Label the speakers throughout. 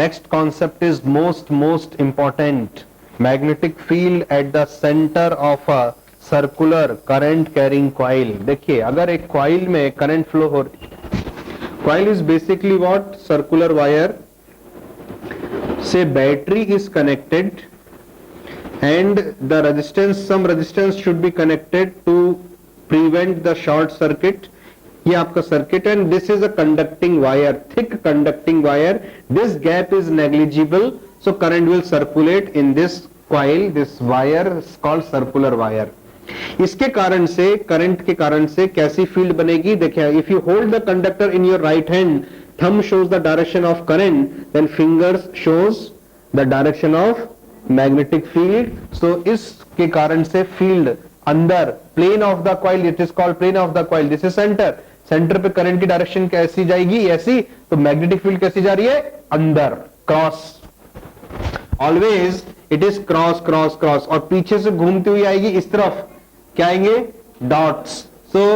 Speaker 1: Next concept is most important. Magnetic field at the center of a circular current carrying coil. देखिए अगर एक coil में current flow हो रही, coil is basically what? Circular wire से battery is connected and the resistance, some resistance should be connected to prevent the short circuit. ये आपका circuit and this is a conducting wire, thick conducting wire. This gap is negligible, so current will circulate in this coil. This wire called circular wire. इसके कारण से, current के कारण से कैसी field बनेगी? देखिए, if you hold the conductor in your right hand, thumb shows the direction of current, then fingers shows the direction of magnetic field. So इसके कारण से फील्ड अंदर, plane of the coil, it is called plane of the coil. This is centre. Centre पे current की direction कैसी जाएगी? ऐसी. तो मैग्नेटिक फील्ड कैसी जा रही है? अंदर, cross. Always it is cross cross cross. और पीछे से घूमती हुई आएगी इस तरफ. क्या आएंगे? डॉट्स. सो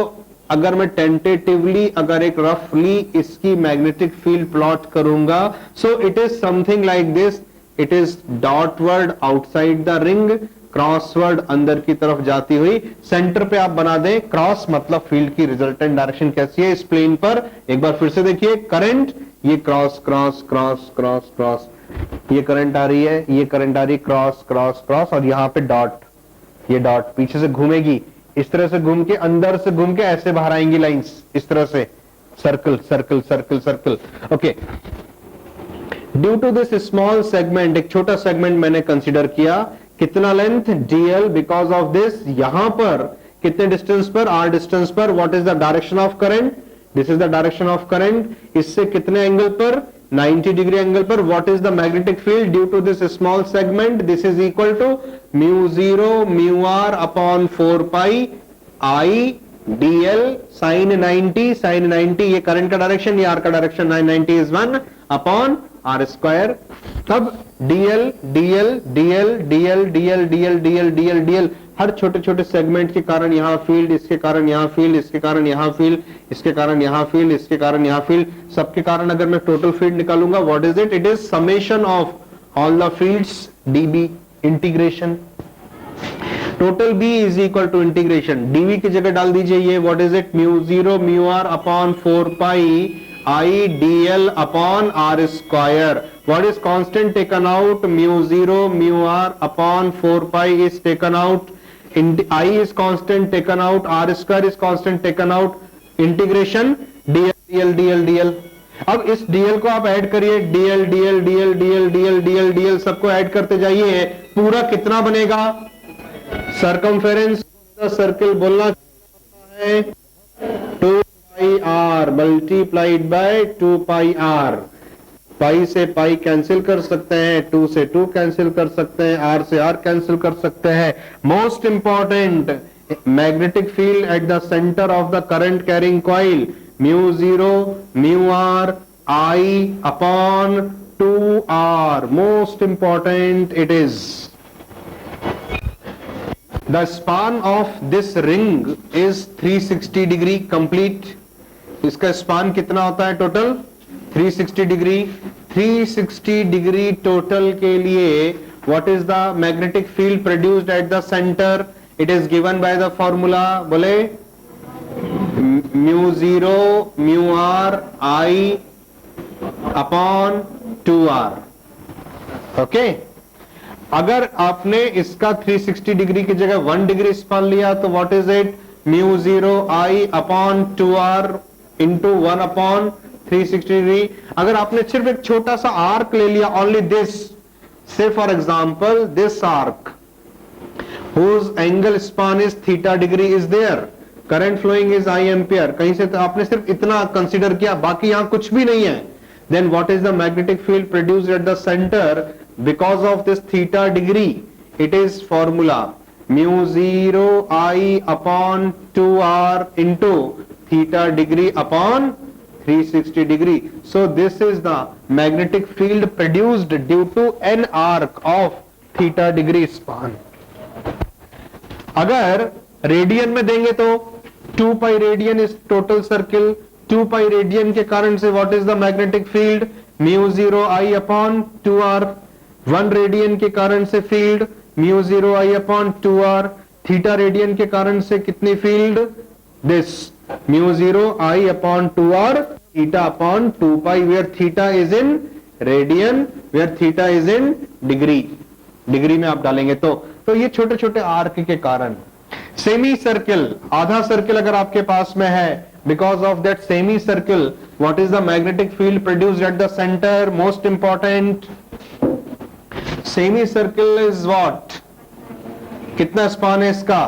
Speaker 1: अगर मैं टेंटेटिवली, अगर एक रफली इसकी मैग्नेटिक फील्ड प्लॉट करूंगा, so it is something like this. It is dotward outside the ring, crossward अंदर की तरफ जाती हुई. सेंटर पे आप बना दें क्रॉस, मतलब फील्ड की रिजल्टेंट डायरेक्शन कैसी है? इस प्लेन पर. एक बार फिर से देखिए, करंट, ये cross cross cross cross cross, ये करंट आ रही है, ये करंट आ रही है, क्रॉस क्रॉस क्रॉस, और यहां पे डॉट. ये डॉट पीछे से घूमेगी, इस तरह से घूम के, अंदर से घूम के ऐसे बाहर आएंगी लाइंस, इस तरह से. Circle circle circle circle. Okay. Due to this small segment, एक छोटा सेगमेंट मैंने कंसिडर किया. कितना length? dl. Because of this, यहां पर कितने डिस्टेंस पर? r डिस्टेंस पर. What is the direction of current? This is the direction of current. इससे कितने एंगल पर? 90 डिग्री एंगल पर. What is the magnetic field due to this small segment? This is equal to μ0 μr upon 4 pi i dl sine 90. Sine 90 ये current का direction, ये r का direction. 90 is 1 upon r square. तब dl dl dl dl dl dl dl dl dl, हर छोटे छोटे segment के कारण यहां फील्ड, इसके कारण यहां फील्ड, इसके कारण यहां फील्ड, इसके कारण यहां फील्ड, इसके कारण यहां फील्ड, सबके कारण अगर मैं टोटल फील्ड निकालूंगा, what is it? It is summation of all the fields db. Integration total b is equal to integration dv की जगह डाल दीजिए ये. What is it? μ0 μr upon 4 pi I dl upon r square. What is constant taken out? μ0 μr upon 4 pi is taken out. I is constant taken out. R square is constant taken out. Integration dl dl dl dl. अब इस dl को आप add करिए. dl dl dl dl dl dl dl सबको add करते जाइए. पूरा कितना बनेगा? सर्कमफेरेंस सर्कल बोलना है 2 pi r multiplied by 2 pi r. पाई से पाई कैंसिल कर सकते हैं, 2 से 2 कैंसिल कर सकते हैं, r से r कैंसिल कर सकते हैं. Most important, magnetic field at the centre of the current carrying coil μ0 μr I upon 2r. Most important it is. The span of this ring is 360 degree complete. इसका span कितना होता है total? 360 degree. 360 degree total के लिए what is the magnetic field produced at the centre? It is given by the formula. बोले μ0 μr I upon 2r. Okay. अगर आपने इसका 360 डिग्री की जगह 1 डिग्री स्पान लिया तो what is it? μ0 I upon 2r into 1 upon 360 degree. अगर आपने सिर्फ एक छोटा सा आर्क ले लिया, only this, say for example this arc whose angle span is theta degree is there, current flowing is I ampere, कहीं से तो आपने सिर्फ इतना कंसीडर किया, बाकी यहां कुछ भी नहीं है. then what is the magnetic field produced at the center because of this theta degree? It is formula μ0 I upon 2r into theta degree upon 360 degree. So this is the magnetic field produced due to an arc of theta degree span. अगर radian में देंगे तो 2 pi radian is total circle. 2 pi radian के कारण से what is the magnetic field? Mu 0 I upon 2r, 1 radian के कारण से field mu 0 I upon 2r, theta radian के कारण से कितनी field, this mu 0 I upon 2r theta upon 2 pi, where theta is in radian, where theta is in degree, degree में आप डालेंगे तो ये छोटे छोटे आर्क के कारण। सेमी सर्किल, आधा सर्किल अगर आपके पास में है, because of that semi circle what is the magnetic field produced at the centre, most important, semi circle is what, कितना स्पान है इसका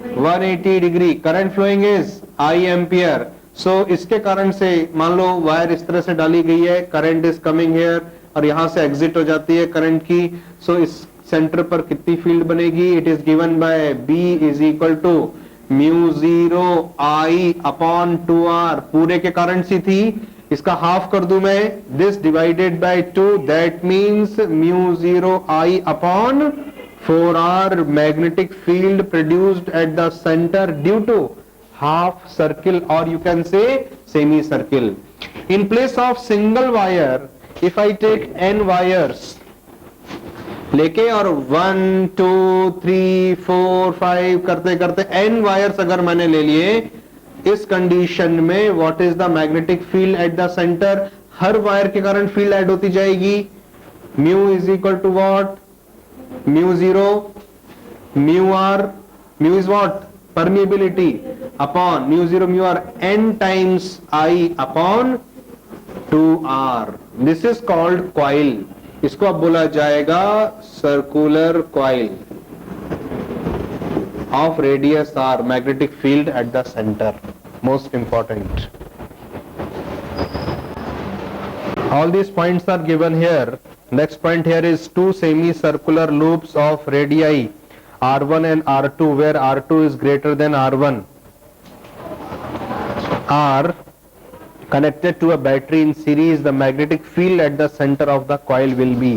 Speaker 1: 180 degree, current flowing is I ampere, so इसके कारण से मान लो वायर इस तरह से डाली गई है, करंट इज कमिंग हियर और यहां से एग्जिट हो जाती है करंट की, सो इस सेंटर पर कितनी फील्ड बनेगी, it is given by B is equal to mu 0 I upon 2r, पूरे के करंट सी थी, इसका हाफ कर दूं मैं, this divided by 2, that means mu 0 I upon 4r, magnetic field produced at the centre due to half circle or you can say semi circle. In place of single wire, if I take n wires लेके और 1 2 3 4 5 करते करते n wires अगर मैंने ले लिए, इस condition में what is the magnetic field at the centre, हर वायर के कारण फील्ड ऐड होती जाएगी, mu is equal to what, mu 0 mu r, mu is what permeability upon mu 0 mu r n times I upon 2r, this is called coil, इसको अब बोला जाएगा circular coil of radius r, magnetic field at the center, most important. All these points are given here. Next point here is two semicircular loops of radii R1 and R2, where R2 is greater than R1, are connected to a battery in series. The magnetic field at the center of the coil will be,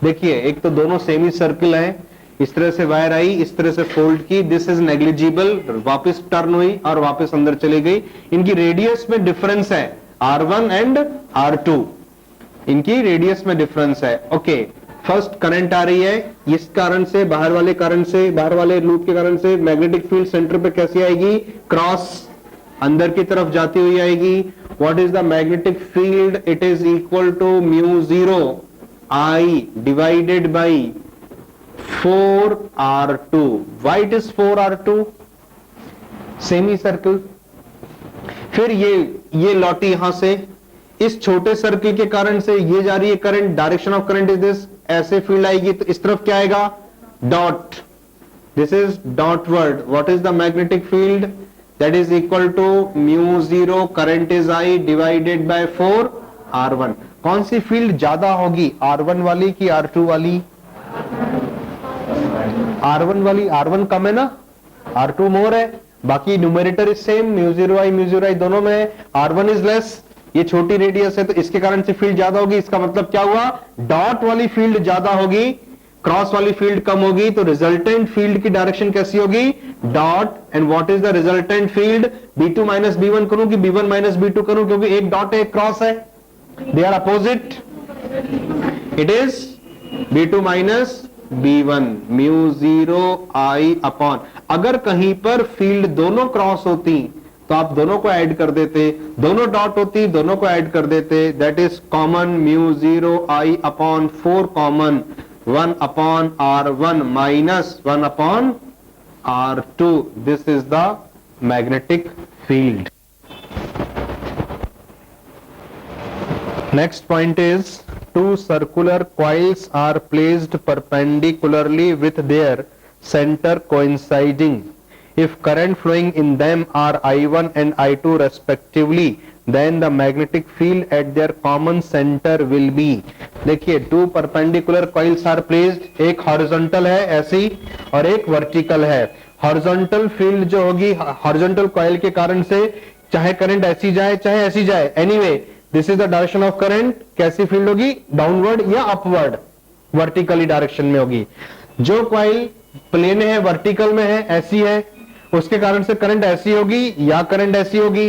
Speaker 1: देखिए एक तो दोनों semi circle हैं, इस तरह से wire आई, इस तरह से फोल्ड की, दिस इज नेग्लिजिबल, वापस टर्न हुई और वापस अंदर चली गई, इनकी रेडियस में डिफरेंस है R1 एंड R2, इनकी रेडियस में डिफरेंस है, ओके। फर्स्ट करंट आ रही है, इस कारण से बाहर वाले कारण से, बाहर वाले लूप के कारण से मैग्नेटिक फील्ड सेंटर पे कैसी आएगी, क्रॉस अंदर की तरफ जाती हुई आएगी। What is the magnetic field, it is equal to mu 0 I divided by 4r2, why it is 4r2, semi circle. फिर ये लौटी यहां से, इस छोटे सर्किल के कारण से ये जा रही है current, direction of current is this, ऐसे फील्ड आएगी तो इस तरफ क्या आएगा, dot, this is dotward. What is the magnetic field, that is equal to mu 0 current is I divided by 4r1। कौन सी फील्ड ज्यादा होगी, R1 वाली की R2 वाली, R1 वाली, R1 कम है ना, R2 मोर है, बाकी न्यूमरेटर इज सेम, म्यू 0 आई दोनों में है, R1 इज लेस, ये छोटी रेडियस है तो इसके कारण से फील्ड ज्यादा होगी। इसका मतलब क्या हुआ, डॉट वाली फील्ड ज्यादा होगी, क्रॉस वाली फील्ड कम होगी, तो रिजल्टेंट फील्ड की डायरेक्शन कैसी होगी, dot. And what is the resultant field, B2 minus B1 करूं कि B1 माइनस B2 करूं, क्योंकि एक डॉट है एक क्रॉस है, they are opposite, it is B2 minus B1 mu 0 I upon, अगर कहीं पर फील्ड दोनों क्रॉस होती तो आप दोनों को ऐड कर देते, दोनों डॉट होती दोनों को ऐड कर देते, that is common mu 0 I upon 4 common 1 upon R1 minus 1 upon R2, this is the magnetic field. Next point is two circular coils are placed perpendicularly with their center coinciding. If current flowing in them are I1 and I2 respectively, then the magnetic field at their common center will be, देखिए two perpendicular coils are placed, एक horizontal है ऐसी और एक vertical है। horizontal field जो होगी horizontal coil के कारण से चाहे करंट ऐसी जाए चाहे ऐसी जाए, anyway this is the direction of current, कैसी फील्ड होगी, डाउनवर्ड या अपवर्ड, वर्टिकली डायरेक्शन में होगी। जो कॉइल प्लेन है वर्टिकल में है ऐसी है, उसके कारण से करंट ऐसी होगी या करंट ऐसी होगी,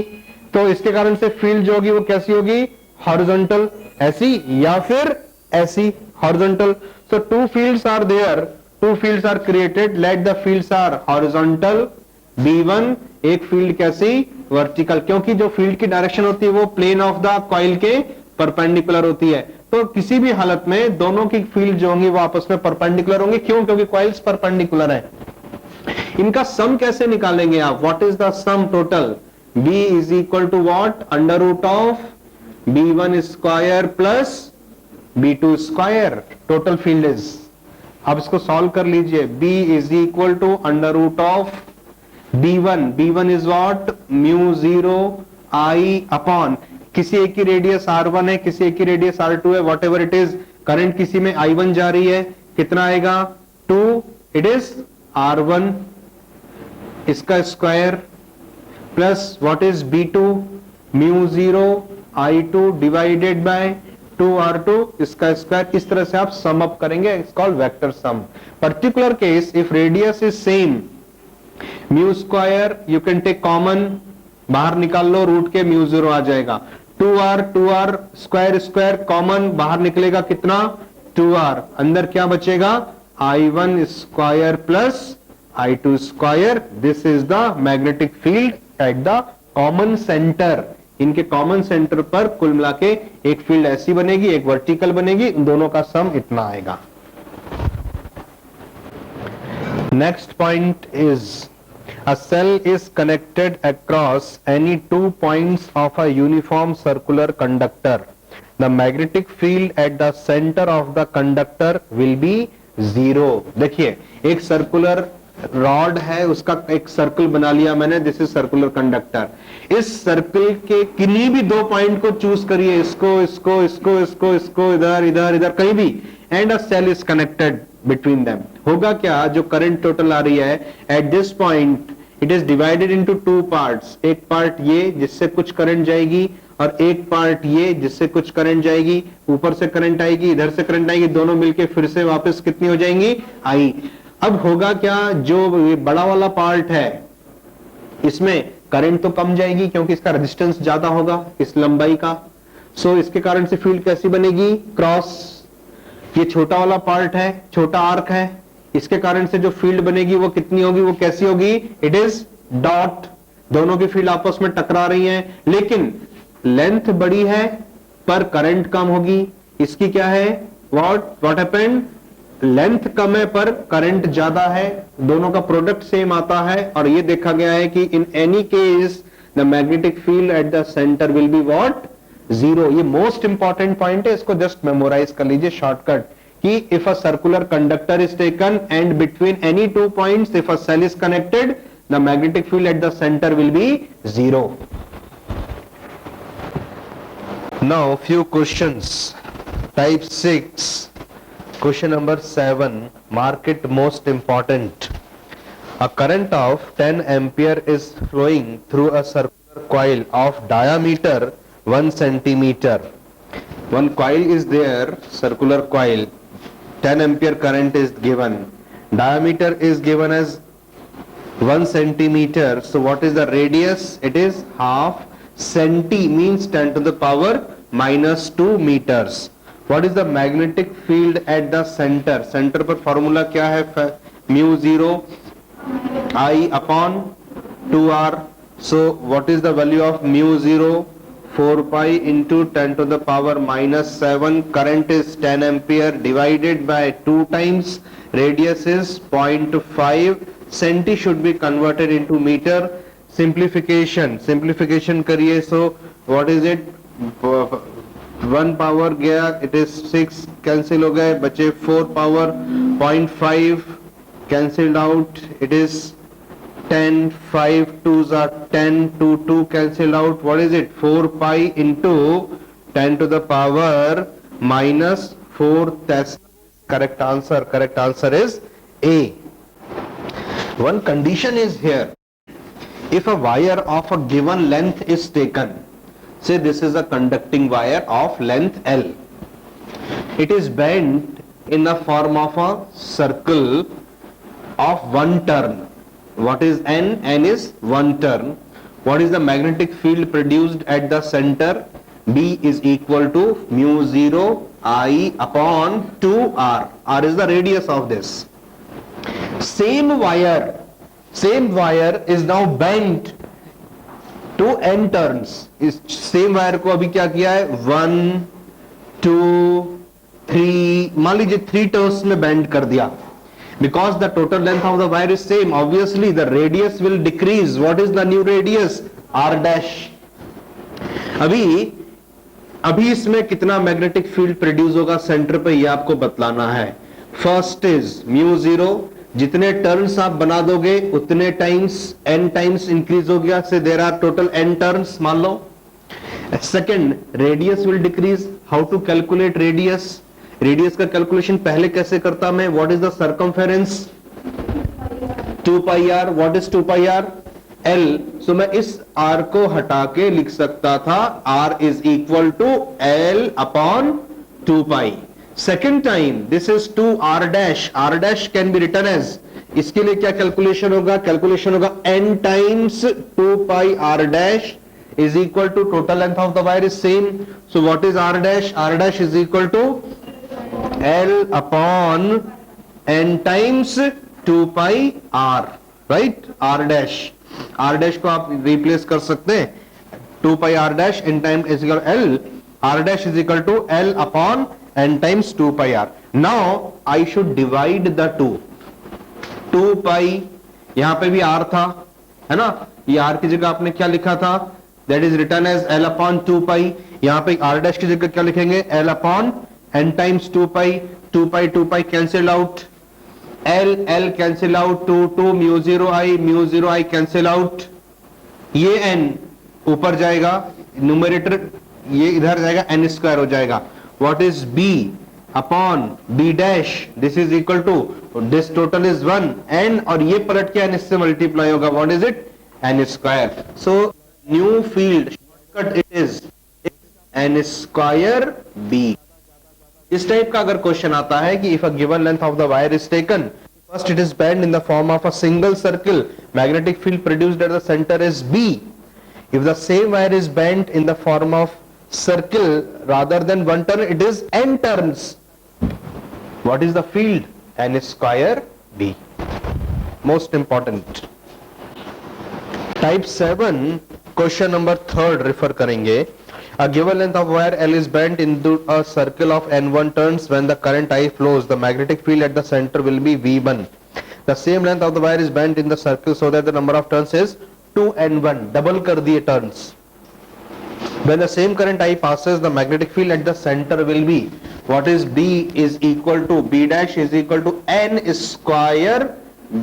Speaker 1: तो इसके कारण से फील्ड जो होगी वो कैसी होगी, हॉरिजॉन्टल, ऐसी या फिर ऐसी, horizontal. So two fields are there, two fields are created, let the fields are horizontal B1, एक फील्ड कैसी, वर्टिकल, क्योंकि जो फील्ड की डायरेक्शन होती है वो प्लेन ऑफ द कॉइल के परपेंडिकुलर होती है। तो किसी भी हालत में दोनों की फील्ड जो होंगी वो आपस में परपेंडिकुलर होंगी। क्यों? क्योंकि कॉइल्स परपेंडिकुलर है। इनका सम कैसे निकालेंगे आप? What is the sum total? B is equal to what? Under root of B1 square plus B2 square, total field is. अब इसको सॉल्व कर लीजिए। B is equal to under root of B1 is what? Mu 0 I upon, किसी एक की radius R1 है, किसी एक की रेडियस R2 है, what ever it is, current किसी में I1 जा रही है, कितना आएगा? 2, इट इज R1 इसका square plus what is B2 mu 0 I2 divided by 2R2 इसका स्क्वायर। इस तरह से आप सम अप करेंगे, it's called vector sum. Particular case, if radius is same, mu square you can take common, बाहर निकाल लो रूट के, म्यू 0 आ जाएगा। 2R स्क्वायर स्क्वायर कॉमन बाहर निकलेगा, कितना? 2R, अंदर क्या बचेगा? I1 square plus I2 square. This is the magnetic field at the common centre. इनके कॉमन सेंटर पर कुल मिला के एक फील्ड ऐसी बनेगी, एक वर्टिकल बनेगी, इन दोनों का सम इतना आएगा। Next point is a cell is connected across any 2 points of a uniform circular conductor. The magnetic field at the center of the conductor will be 0. देखिए, एक सर्कुलर रॉड है, उसका एक सर्कल बना लिया मैंने, दिस इज सर्कुलर कंडक्टर। इस circle के किन्हीं भी 2 पॉइंट को चूज करिए, इसको इसको इसको इसको इसको, इधर इधर इधर कहीं भी, and a cell is connected between them. होगा क्या? जो करंट टोटल आ रही है at this point, it is divided into 2 parts. एक पार्ट ये जिससे कुछ करंट जाएगी, और एक पार्ट ये जिससे कुछ करंट जाएगी, ऊपर से करंट आएगी, इधर से करंट आएगी, दोनों मिलके फिर से वापस कितनी हो जाएंगी? आई। अब होगा क्या? जो ये बड़ा वाला पार्ट है इसमें करंट तो कम जाएगी क्योंकि इसका रेजिस्टेंस ज्यादा होगा इस लंबाई का। सो इसके कारण से फील्ड कैसी बनेगी? क्रॉस। ये छोटा वाला पार्ट है, छोटा आर्क है, इसके कारण से जो फील्ड बनेगी वो कितनी होगी? वो कैसी होगी? It is dot. दोनों की फील्ड आपस में टकरा रही हैं, लेकिन लेंथ बड़ी है पर करंट कम होगी। इसकी क्या है? What happened? लेंथ कम है पर करंट ज्यादा है, दोनों का प्रोडक्ट सेम आता है, और ये देखा गया है कि in any case the magnetic field at the centre will be what? 0। ये मोस्ट इंपॉर्टेंट पॉइंट है, इसको जस्ट मेमोराइज कर लीजिए शॉर्टकट, कि if a circular conductor is taken and between any 2 points if a cell is connected, the magnetic field at the centre will be 0। Now few questions. Type 6, question number 7, mark it most important. A current of 10 ampere is flowing through a circular coil of diameter 1 centimeter. One coil is there, circular coil, 10 ampere current is given, diameter is given as 1 centimeter. So what is the radius? It is half centi, means 10 to the power minus 2 meters. What is the magnetic field at the center? Center पर formula क्या है? Mu 0 I upon 2R. So what is the value of mu 0? 4 pi into 10 to the power minus 7. Current is 10 ampere divided by 2 times. Radius is 0.5. Centi should be converted into meter. Simplification करिए. So what is it? 1 power गया, it is 6, cancel हो गए, बचे 4 power 0.5 cancelled out, it is 10, 5 2s are 10, 2 cancelled out, what is it? 4 pi into 10 to the power minus 4 Tesla. Correct answer is A. One condition is here. If a wire of a given length is taken, say this is a conducting wire of length L, it is bent in the form of a circle of 1 turn. What is N? N is 1 turn. What is the magnetic field produced at the center? B is equal to mu 0 I upon 2r. R is the radius of this. Same wire is now bent to n turns. इस same wire को अभी क्या किया है, 1 2 3, मान लीजिए 3 turns में bend कर दिया. Because the total length of the wire is same, obviously the radius will decrease. What is the new radius? R dash. अभी इसमें कितना मैग्नेटिक फील्ड प्रोड्यूस होगा सेंटर पे, ये आपको बतलाना है. फर्स्ट इज म्यू 0, जितने टर्न्स आप बना दोगे उतने टाइम्स n टाइम्स इंक्रीज हो गया, say there are total n turns मान लो. Second, radius will decrease. How to calculate radius? Radius का कैलकुलेशन पहले कैसे करता मैं? What is the circumference? 2 pi r. What is 2 pi r? L. So मैं इस r को हटा के लिख सकता था r is equal to L upon 2 pi. Second time this is 2 r dash. r dash can be written as, इसके लिए क्या कैलकुलेशन होगा? कैलकुलेशन होगा n times 2 pi r dash is equal to total length of the wire is same. So what is r dash? R dash is equal to L upon n times 2 pi r, right? R dash को आप replace कर सकते हैं. 2 pi r dash n times is equal to L. R dash is equal to L upon n times 2 pi r. Now I should divide the 2 pi, यहां पे भी r था, है ना? ये r की जगह आपने क्या लिखा था? That is written as L upon 2 pi. यहां पे r dash की जगह क्या लिखेंगे? L upon n times 2 pi. 2 pi cancel out. L cancel out. 2 mu 0 I cancel out. ये n ऊपर जाएगा, न्यूमरेटर ये इधर जाएगा, n स्क्वायर हो जाएगा. What is B upon B dash? This is equal to, this total is 1 n, और ये पलट के n इससे मल्टीप्लाई होगा. What is it? N square. So new field shortcut it is n square B. इस type का अगर question आता है कि if a given length of the wire is taken, first it is bent in the form of a single circle, magnetic field produced at the center is B. If the same wire is bent in the form of circle rather than one turn, it is n turns. What is the field? N square B. Most important. Type 7 question number 3 refer करेंगे. A given length of wire L is bent into a circle of n1 turns. When the current I flows, the magnetic field at the center will be V1. The same length of the wire is bent in the circle so that the number of turns is 2n1. Double कर दिए turns. When the same current I passes, the magnetic field at the center will be, what is B is equal to, B dash is equal to n square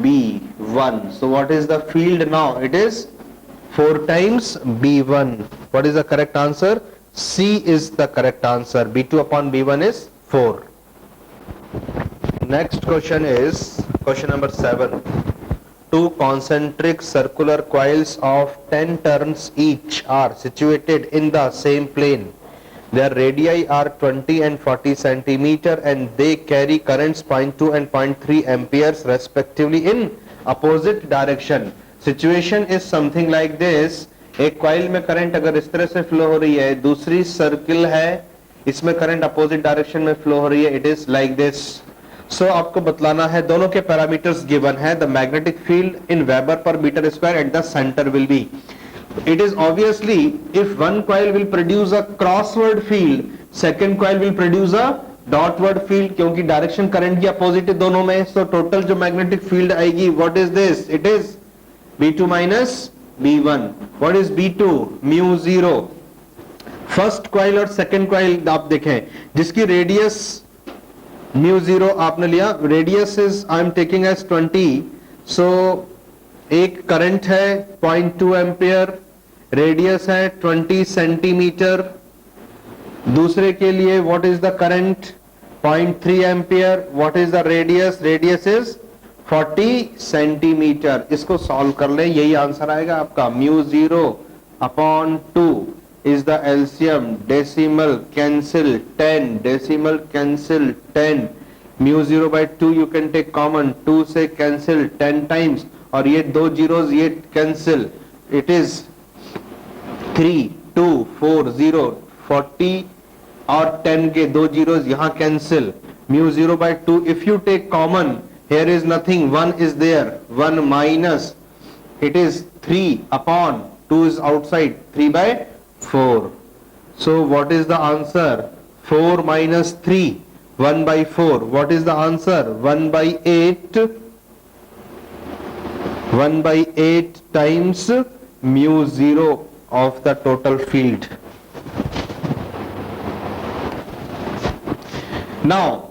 Speaker 1: B1. So what is the field now? It is 4 times B1. What is the correct answer? C is the correct answer. B2 upon B1 is 4. Next question is question number 7. 2 concentric circular coils of 10 turns each are situated in the same plane. Their radii are 20 and 40 centimeter and they carry currents 0.2 and 0.3 amperes respectively in opposite direction. Situation is something like this. एक coil में current अगर इस तरह से flow हो रही है, दूसरी सर्किल है, इसमें करंट अपोजिट डायरेक्शन में फ्लो हो रही है. It is like this. So आपको बतलाना है, दोनों के पैरामीटर्स गिवन है. The magnetic field in weber per metre square at the centre will be. It is obviously if one coil will produce a crossward field, second coil will produce a dotward field, क्योंकि direction current की opposite है दोनों में. So total जो magnetic field आएगी, what is this? It is B2 minus B1. What is B2? Mu 0. First coil और second coil आप देखें, जिसकी रेडियस mu 0 आपने लिया, radius is I am taking as 20. So एक करंट है 0.2 एम्पियर, रेडियस है 20 सेंटीमीटर. दूसरे के लिए what is the current? 0.3 ampere. What is the radius? Radius is 40 centimetre. इसको सॉल्व कर ले, यही आंसर आएगा आपका. Mu 0 upon 2 is the LCM. Decimal cancel 10, decimal cancel 10. Mu 0 by 2 you can take common, 2 से कैंसिल 10 टाइम्स, और ये 2 zeros ये कैंसिल. इट इज 3 2 4 0 40 और 10 के दो जीरोस यहां cancel, mu 0 by 2. If you take common, here is nothing, 1 is there, 1 minus, it is 3 upon 2 is outside, 3 by 4. So what is the answer? 4 minus 3, 1 by 4. What is the answer? 1 by 8. 1 by 8 times mu 0 of the total field. Now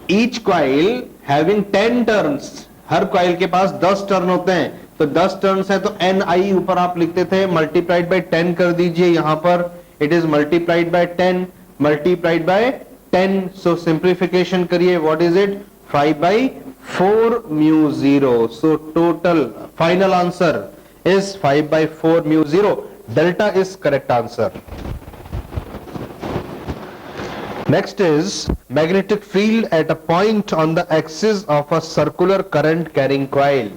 Speaker 1: each coil having 10 turns, her coil के पास 10 turn होते हैं, तो 10 turns है तो Ni ऊपर आप लिखते थे मल्टीप्लाइड बाय 10 कर दीजिए, यहां पर it is multiplied by 10 multiplied by 10. So simplification करिए, what is it? 5 by 4 mu 0. So total final answer is 5 by 4 mu 0. Delta is correct answer. Next is magnetic field at a point on the axis of a circular current carrying coil.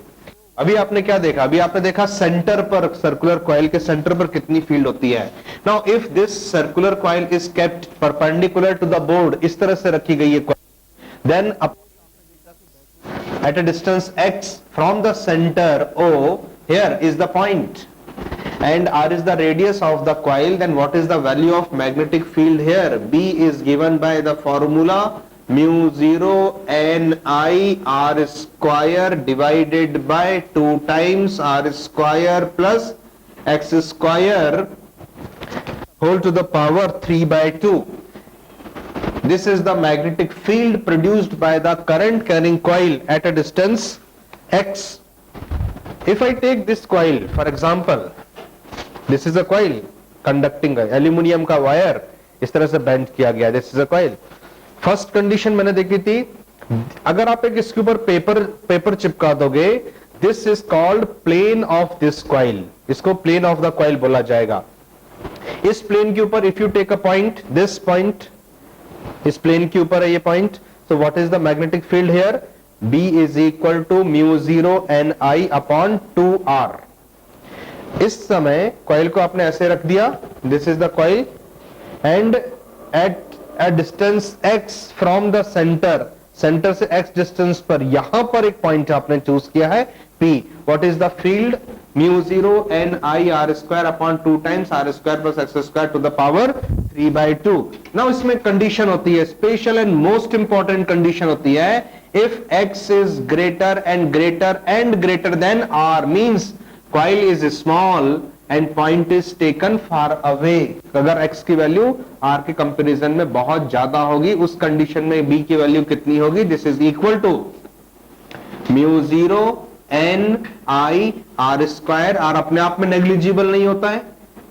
Speaker 1: अभी आपने क्या देखा? अभी आपने देखा centre पर, circular coil के centre पर कितनी फील्ड होती है. Now if this circular coil is kept perpendicular to the board, इस तरह से रखी गई है coil, then at a distance x from the center O, here is the point and R is the radius of the coil, then what is the value of magnetic field here? B is given by the formula mu 0 Ni R square divided by 2 times R square plus x square whole to the power 3 by 2. This is the magnetic field produced by the current carrying coil at a distance x. If I take this coil, for example, this is a coil conducting aluminium का wire इस तरह से bend किया गया, this is a coil. First condition मैंने देखी थी, अगर आप एक इसके ऊपर पेपर चिपका दोगे, this is called plane of this coil. इसको plane of the coil बोला जाएगा. इस plane के ऊपर if you take a point, this point, इस प्लेन के ऊपर है ये point, so what is the magnetic field here? B is equal to mu 0 Ni upon 2R. इस समय कॉइल को आपने ऐसे रख दिया, this is the coil and at a distance x from the center, centre से x डिस्टेंस पर यहां पर एक पॉइंट आपने चूज किया है P. What is the field? Mu 0 Ni R square upon 2 times R square plus x square to the power 3 by 2. Now इसमें condition होती है, special and most important condition होती है, if x is greater and greater and greater than R, means coil is small and point is taken far away. अगर x की value R के comparison में बहुत ज्यादा होगी, उस कंडीशन में B की वैल्यू कितनी होगी? This is equal to mu 0 Ni R square. R अपने आप में नेग्लिजिबल नहीं होता है,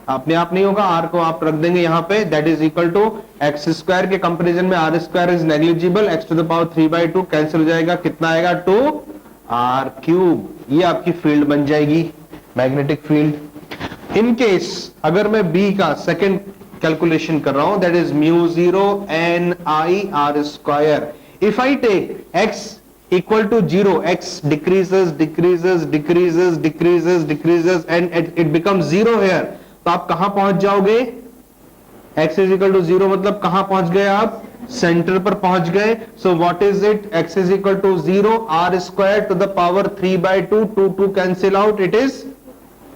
Speaker 1: अपने आप नहीं होगा, R को आप रख देंगे यहाँ पे, that is equal to X square के कंपैरिजन में R square is negligible, x to the power 3 by 2 cancel हो जाएगा, कितना आएगा? 2R cube. ये आपकी फील्ड बन जाएगी, मैग्नेटिक फील्ड. इन केस अगर मैं B का सेकेंड कैलकुलेशन कर रहा हूं, that is mu 0 Ni R square. If I take x equal to 0, x decreases decreases decreases decreases decreases and it becomes 0 here. तो आप कहां पहुंच जाओगे? x is equal to 0 मतलब कहां पहुंच गए आप? सेंटर पर पहुंच गए. सो what is it? x is equal to 0 R square to the power 3 by 2, 2 cancel out, it is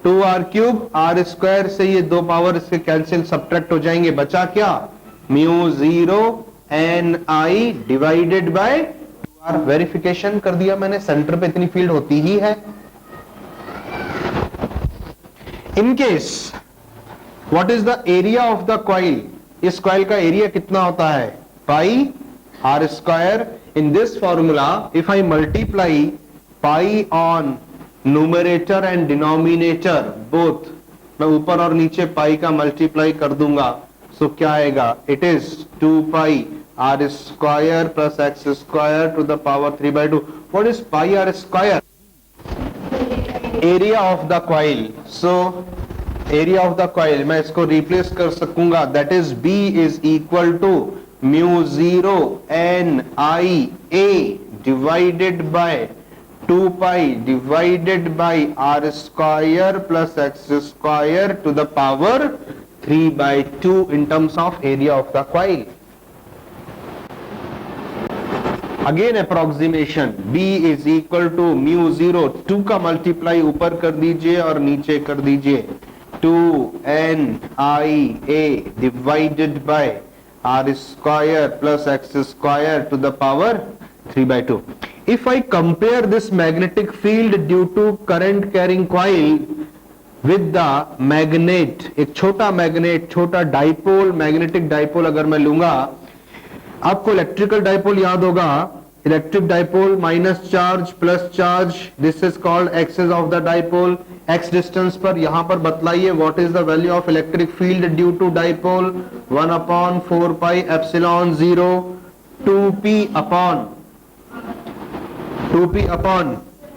Speaker 1: 2R cube. R square से ये दो पावर इसके कैंसिल सब्ट्रैक्ट हो जाएंगे, बचा क्या? mu 0 Ni divided by verification कर दिया मैंने, सेंटर पे इतनी फील्ड होती ही है. In case what is the area of the coil? इस कॉइल का एरिया कितना होता है? Pi r square. In this formula if I multiply pi on numerator and denominator both, मैं ऊपर और नीचे पाई का मल्टीप्लाई कर दूंगा, सो क्या आएगा? It is 2 pi R square plus x square to the power 3 by 2. What is pi R square? Area of the coil. So area of the coil मैं इसको replace कर सकूंगा, that is B is equal to mu 0 Ni A divided by 2 pi divided by R square plus x square to the power 3/2 in terms of area of the coil. Again approximation B is equal to mu 0, 2 का multiply ऊपर कर दीजिए और नीचे कर दीजिए, 2NIA divided by R square plus X square to the power 3/2. If I compare this magnetic field due to current carrying coil with the magnet, एक छोटा मैग्नेट, छोटा डाइपोल, मैग्नेटिक डाइपोल अगर मैं लूंगा, आपको इलेक्ट्रिकल डाइपोल याद होगा, electric dipole minus charge plus charge, this is called axis of the dipole. X distance पर यहां पर बतलाइए what is the value of electric field due to dipole, 1/4 pi epsilon 0 2p upon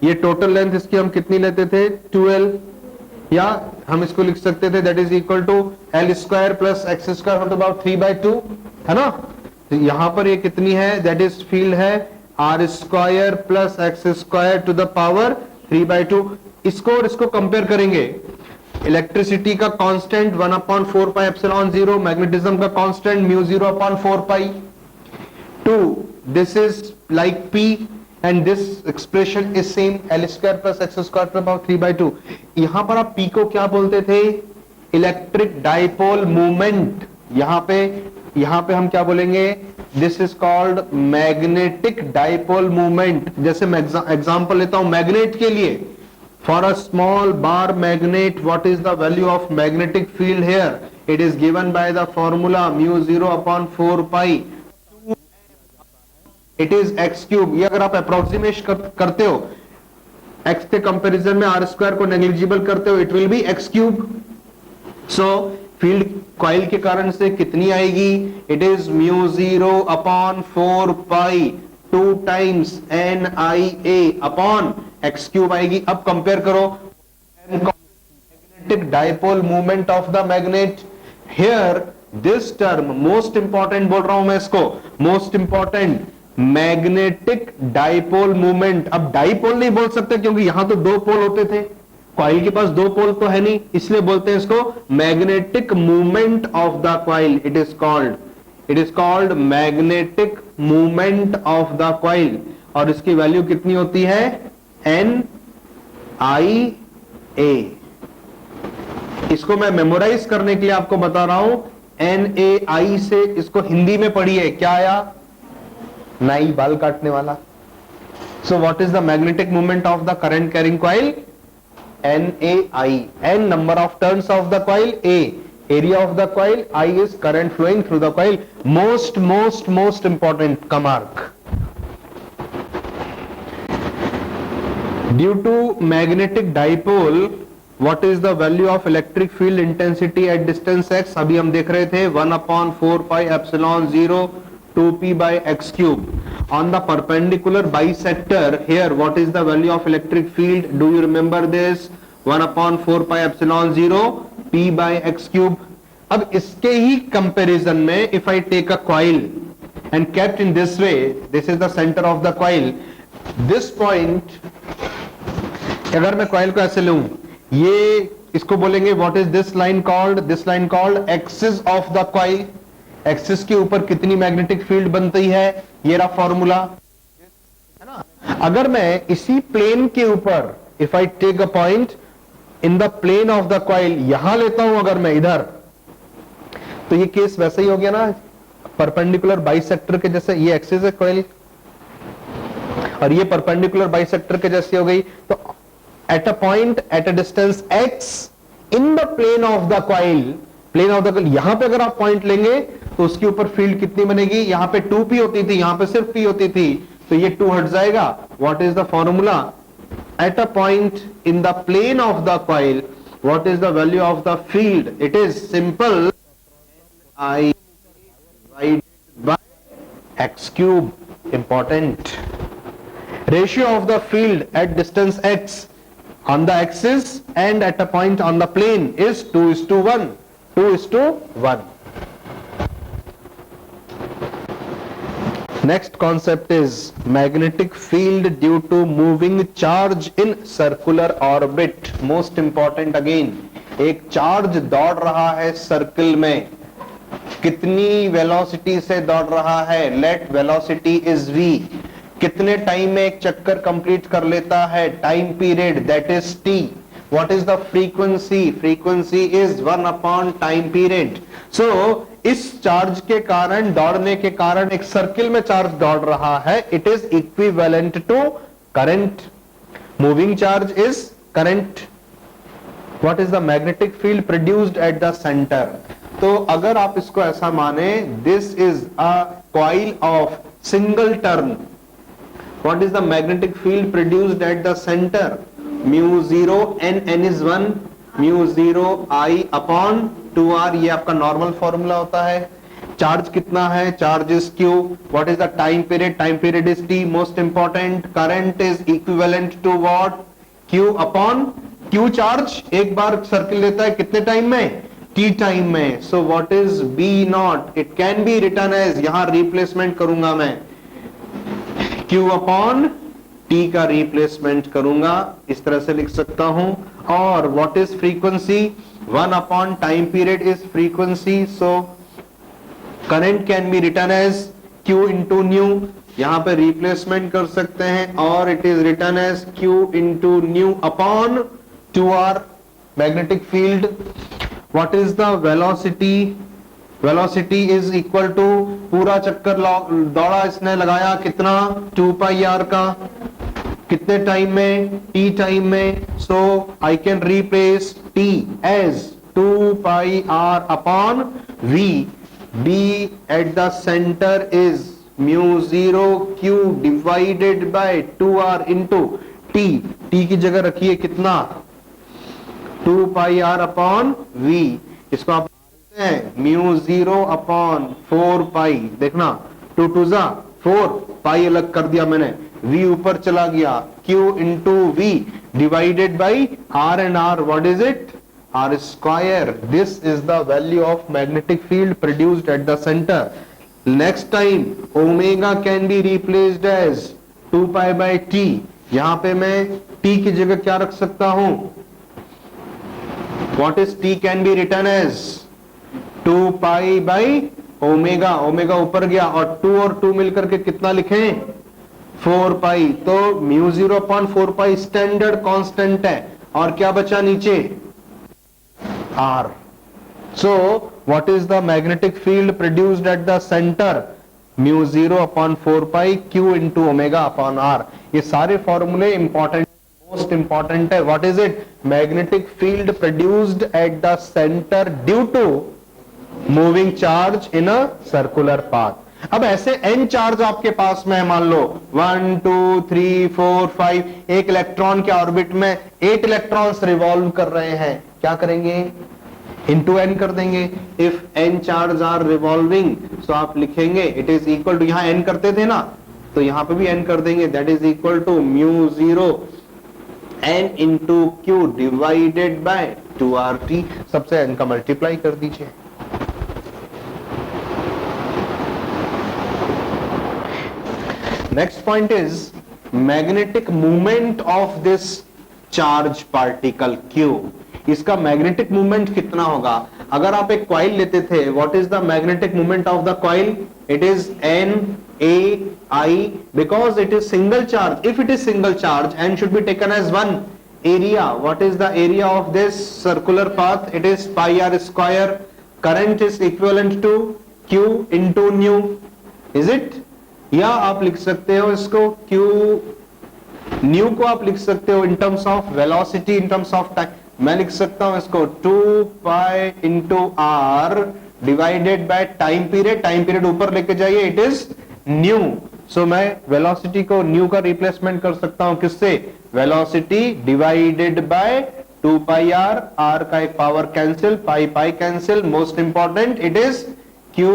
Speaker 1: ये total length इसकी हम कितनी लेते थे, 12, या हम इसको लिख सकते थे that is equal to L square plus X square होता अबाउट 3/2, है ना. तो यहां पर ये कितनी है, दैट इज फील्ड है R square plus X square to the power 3/2. इसको और इसको कंपेयर करेंगे, इलेक्ट्रिसिटी का कांस्टेंट 1/4 पाई एप्सिलॉन 0, मैग्नेटिज्म का constant mu 0/4 pi 2, this is like P and this expression is same, L square plus X square to the power 3/2. यहां पर आप P को क्या बोलते थे, इलेक्ट्रिक डाइपोल मूवमेंट. यहां पे हम क्या बोलेंगे, this is called magnetic dipole movement. जैसे मैं एग्जांपल लेता हूं मैग्नेट के लिए, for a small bar magnet what is the value of magnetic field here, it is given by the formula mu 0/4 pi, it is x cube. ये अगर आप approximate करते हो, एक्स के कंपैरिजन में आर स्क्वायर को नेग्लिजिबल करते हो, it will be x cube. So field coil के कारण से कितनी आएगी, it is mu 0/4 pi 2 times NIA upon x cube आएगी. अब कंपेयर करो magnetic dipole movement of the magnet. Here this term most important बोल रहा हूं मैं इसको, most important, magnetic dipole movement. अब डाइपोल नहीं बोल सकते क्योंकि यहां तो 2 पोल होते थे, कॉइल के पास 2 पोल तो है नहीं, इसलिए बोलते हैं इसको magnetic movement of the coil. It is called magnetic movement of the coil. और इसकी वैल्यू कितनी होती है, NIA. इसको मैं मेमोराइज करने के लिए आपको बता रहा हूं, NAI से इसको हिंदी में पढ़िए, क्या आया, नाई बाल काटने वाला. सो what is the magnetic movement of the current carrying coil, NAI. N number of turns of the coil, A area of the coil, I is current flowing through the coil. Most important का mark. Due to magnetic dipole, what is the value of electric field intensity at distance x? अभी हम देख रहे थे 1/4 pi epsilon 0 2p by x cube. On the perpendicular bisector here, what is the value of electric field? Do you remember this? 1/4 pi epsilon 0 p by x cube. अब इसके ही comparison में if I take a coil and kept in this way, this is the center of the coil. This point, अगर मैं coil को ऐसे लूं, ये इसको बोलेंगे what is this line called? This line called axis of the coil. Axis के ऊपर कितनी मैग्नेटिक फील्ड बनती है, ये रहा फॉर्मूला, है ना. अगर मैं इसी प्लेन के ऊपर if I take a point in the plane of the coil, यहां लेता हूं अगर मैं इधर, तो ये केस वैसे ही हो गया ना, परपेंडिकुलर बाइसेक्टर के जैसे. ये एक्सिस है कॉइल और ये परपेंडिकुलर बाइसेक्टर के जैसी हो गई. तो at a point at a distance x in the plane of the coil, यहां पे अगर आप पॉइंट लेंगे तो उसके ऊपर फील्ड कितनी बनेगी, यहां पे 2p होती थी, यहां पे सिर्फ p होती थी, तो ये 2 हट जाएगा. What is the formula, at a point in the plane of the coil what is the value of the field, it is simple I divided by x cube. Important. Ratio of the field at distance x on the axis and at a point on the plane is 2:1. 2:1. Next concept is magnetic field due to moving charge in circular orbit. Most important again. एक charge दौड़ रहा है circle में, कितनी velocity से दौड़ रहा है? Let velocity is v। कितने टाइम में एक चक्कर कंप्लीट कर लेता है? Time period, that is t। What is the frequency? Frequency is 1 upon time period. So इस चार्ज के कारण, दौड़ने के कारण, एक सर्किल में चार्ज दौड़ रहा है, it is equivalent to current. Moving charge is current. What is the magnetic field produced at the centre? तो अगर आप इसको ऐसा माने, this is a coil of single turn, what is the magnetic field produced at the centre? Mu 0 n is 1, mu 0 I upon 2r, ये आपका normal formula होता है। चार्ज कितना है? Charge is q। What is the time period? Time period is t। Most important, current is equivalent to what? q upon q। Charge एक बार circle लेता है कितने टाइम में? t टाइम में। So what is b naught? It can be written as, यहां replacement करूंगा मैं, q अपॉन t का रिप्लेसमेंट करूंगा, इस तरह से लिख सकता हूं। और what is frequency? 1 upon time period is frequency. So current can be written as q into nu, यहां पे रिप्लेसमेंट कर सकते हैं, और it is written as q into nu upon 2r। Magnetic field, what is the velocity? Velocity is equal to, पूरा चक्कर दौड़ा इसने, लगाया कितना? 2 पाई r का, कितने टाइम में? t टाइम में। So I can replace t as 2 pi r upon v। b at the centre is mu 0 q divided by 2r into t। t की जगह रखिए कितना? 2 पाई r अपॉन v। इसको आप म्यू 0 अपॉन 4 पाई, देखना 2 2 जा 4, पाई अलग कर दिया मैंने, v ऊपर चला गया, q into v divided by r and r, what is it? r square. This is the value of magnetic field produced at the centre. Next time omega can be replaced as 2 pi by t। यहां पे मैं t की जगह क्या रख सकता हूं? What is t can be written as 2 pi by omega, omega ऊपर गया, और 2 और 2 मिलकर के कितना लिखें? 4 पाई। तो mu 0 upon 4 pi standard constant है, और क्या बचा नीचे? r। So what is the magnetic field produced at the centre? Mu 0 upon 4 pi q into omega upon r। ये सारे फॉर्मूले इंपॉर्टेंट, मोस्ट इंपॉर्टेंट है। What is it? Magnetic field produced at the centre due to moving charge in a circular path. अब ऐसे n charge आपके पास में है, मान लो 1 2 3 4 5, एक इलेक्ट्रॉन के ऑर्बिट में 8 इलेक्ट्रॉन्स रिवॉल्व कर रहे हैं, क्या करेंगे? इंटू n कर देंगे। If n charge are revolving, so आप लिखेंगे इट इज इक्वल टू, यहां n करते थे ना, तो यहां पे भी n कर देंगे, that is equal to mu 0 n into q divided by 2RT। सबसे n का मल्टीप्लाई कर दीजिए। Next point is magnetic movement of this charge particle Q। इसका मैग्नेटिक मूवमेंट कितना होगा? अगर आप एक कॉइल लेते थे, what is the magnetic movement of the coil? It is N A I, because it is single charge. If it is single charge, N should be taken as 1 area. What is the area of this circular path? It is pi r square. Current is equivalent to Q into nu, is it? या आप लिख सकते हो इसको Q, new को आप लिख सकते हो in terms of velocity, in terms of time. मैं लिख सकता हूं इसको 2 pi into r divided by time period. Time period ऊपर लेके जाइए, इट इज न्यू। सो मैं वेलोसिटी को न्यू का रिप्लेसमेंट कर सकता हूं किससे? Velocity divided by 2 pi r, r का एक power cancel, pi pi cancel. Most important, it is q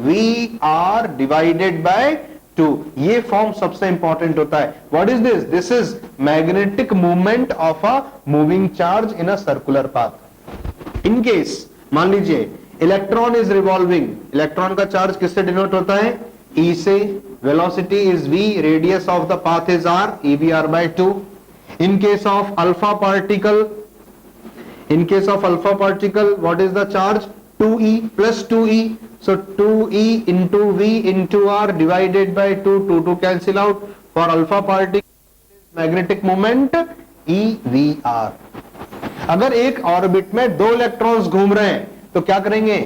Speaker 1: v r divided by 2। ये फॉर्म सबसे इंपॉर्टेंट होता है। What is this? This is magnetic movement of a moving charge in a circular path. In case मान लीजिए electron is revolving, electron का charge किससे denote होता है? E से। Velocity is v, radius of the path is r, e v r by 2। In case of alpha particle, In case of alpha particle, what is the charge? 2e plus 2e. So 2e into v into r divided by 2 cancel out. For alpha particle, magnetic moment EVR. अगर एक orbit में 2 electrons घूम रहे हैं तो क्या करेंगे?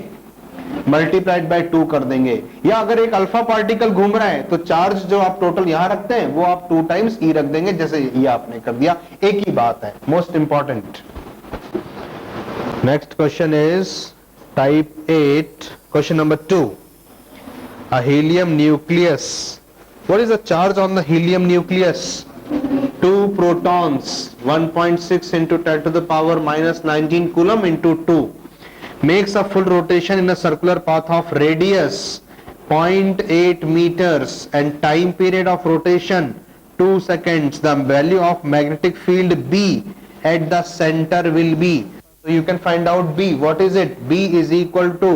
Speaker 1: Multiplied by 2 कर देंगे. या अगर एक अल्फा पार्टिकल घूम रहा है तो चार्ज जो आप टोटल यहां रखते हैं वो आप 2 टाइम्स ई रख देंगे, जैसे ये आपने कर दिया. एक ही बात है. Most important. Next question is type 8, question number 2. A helium nucleus. What is the charge on the helium nucleus? 2 protons, 1.6 into 10 to the power minus 19 coulomb into 2. Makes a full rotation in a circular path of radius 0.8 meters and time period of rotation 2 seconds. The value of magnetic field B at the center will be. So you can find out B. What is it? B is equal to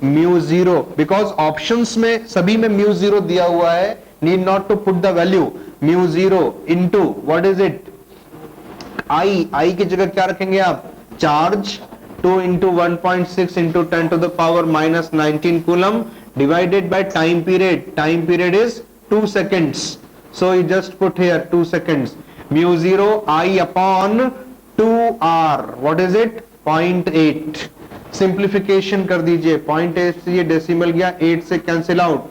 Speaker 1: mu 0. Because options में सभी में mu 0 दिया हुआ है. Need not to put the value. Mu 0 into what is it? I की जगह क्या रखेंगे आप? Charge 2 into 1.6 into 10 to the power minus 19 coulomb divided by time period. Time period is 2 seconds. So you just put here 2 seconds. Mu 0 I upon 2R. What is it? 0.8. Simplification कर दीजिए. 0.8 से ये decimal गया, 8 से cancel out.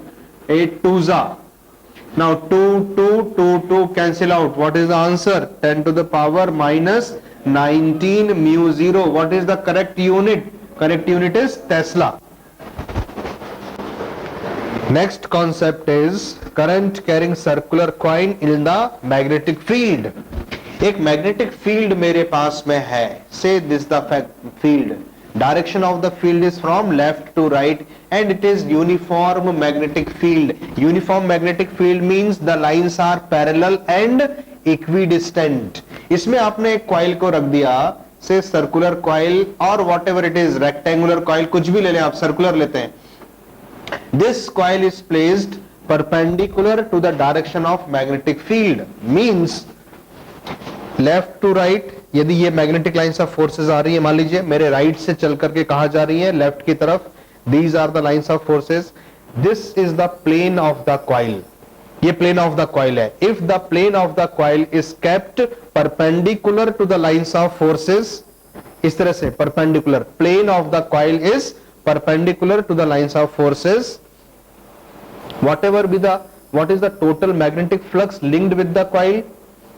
Speaker 1: 8 2s. Now 2 cancel out. What is the answer? 10 to the power minus 19 mu 0. What is the correct unit? Correct unit is Tesla. Next concept is current carrying circular coil in the magnetic field. एक magnetic field मेरे पास में है. Say this the field. Direction of the field is from left to right and it is uniform magnetic field. Uniform magnetic field means the lines are parallel and equidistant. इसमें आपने एक coil को रख दिया, से सर्कुलर कॉइल और whatever it is, rectangular coil, कुछ भी ले लें आप, सर्कुलर लेते हैं. This coil is placed perpendicular to the direction of magnetic field. Means left to right. यदि ये मैग्नेटिक लाइंस ऑफ फोर्सेस आ रही है, मान लीजिए मेरे राइट से चल करके कहां जा रही है? लेफ्ट की तरफ. These are the lines of forces. This is the plane of the coil. ये प्लेन ऑफ द कॉइल है. If the plane of the coil is kept perpendicular to the lines of forces, इस तरह से perpendicular, plane of the coil is perpendicular to the lines of forces, whatever be the, what is the total magnetic flux linked with the coil.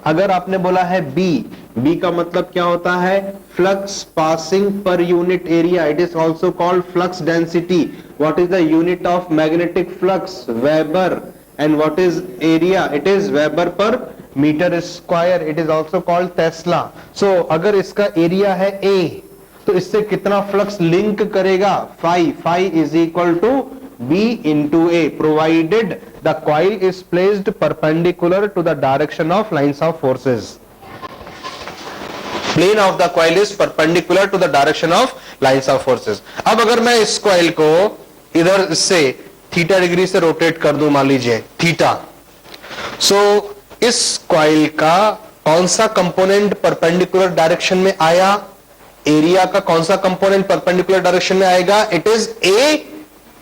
Speaker 1: अगर आपने बोला है B का मतलब क्या होता है? Flux passing per unit area. It is also called flux density. What is the unit of magnetic flux? Weber. And what is area? It is Weber per meter square. It is also called Tesla. So अगर इसका area है A, तो इससे कितना flux link करेगा? Phi is equal to B into A, provided the coil is placed perpendicular to the direction of lines of forces. Plane of the coil is perpendicular to the direction of lines of forces. अब अगर मैं इस coil को इधर से theta degree से rotate कर दूं, मान लीजिए थीटा. सो इस कॉइल का कौन सा कंपोनेंट परपेंडिकुलर डायरेक्शन में आया? एरिया का कौन सा कंपोनेंट परपेंडिकुलर डायरेक्शन में आएगा? It is A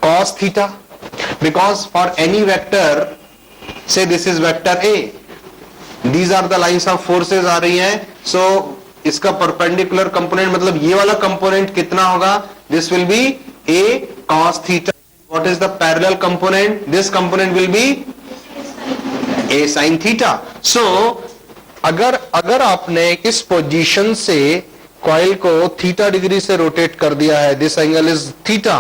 Speaker 1: cos theta. Because for any vector, say this is vector A, these are the lines of forces आ रही हैं. सो इसका परपेंडिकुलर कंपोनेंट मतलब ये वाला कंपोनेंट कितना होगा? This will be A cos theta. What is the parallel component? This component will be a sin theta. So अगर आपने इस पोजीशन से कॉइल को थीटा डिग्री से रोटेट कर दिया है, this angle is theta.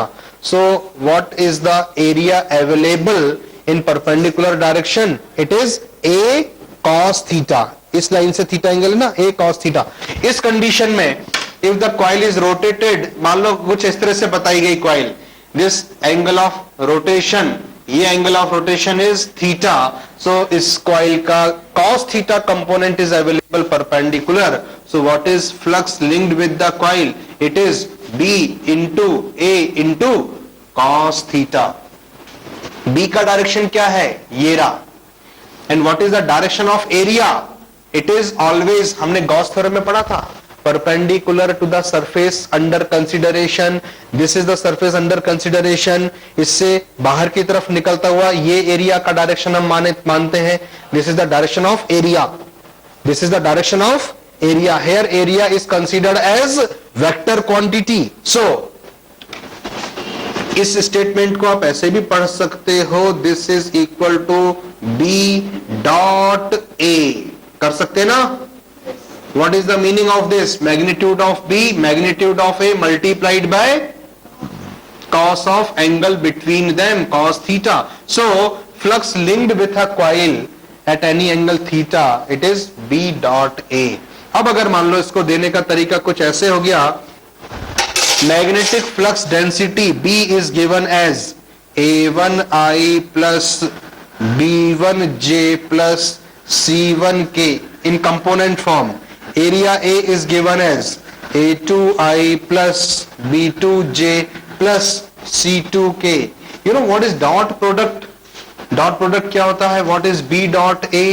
Speaker 1: So what is the area available in perpendicular direction? It is a cos theta. इस लाइन से थीटा एंगल है ना, a cos थीटा. इस कंडीशन में if the coil is rotated, मान लो कुछ इस तरह से बताई गई coil, this angle of rotation, ये angle of rotation is theta. So इस coil का cos theta component is available perpendicular. So what is flux linked with the coil? It is B into A into cos theta. B का direction क्या है? ये रहा. And what is the direction of area? It is always, हमने Gauss theorem में पढ़ा था, perpendicular to the surface under consideration. This is the surface under consideration. इससे बाहर की तरफ निकलता हुआ ये एरिया का डायरेक्शन हम मानते हैं. This is the direction of area. This is the direction of area. Here area is considered as vector quantity. So इस स्टेटमेंट को आप ऐसे भी पढ़ सकते हो, this is equal to B dot A. कर सकते ना? What is the meaning of this? Magnitude of B, magnitude of A multiplied by cos of angle between them, cos theta. So, flux linked with a coil at any angle theta, it is B dot A. अब अगर मान लो इसको देने का तरीका कुछ ऐसे हो गया, magnetic flux density B is given as A1I plus B1J plus C1K in component form. Area A is given as A2I plus B2J plus C2K. You know what is dot product? Dot product क्या होता है? What is B dot A?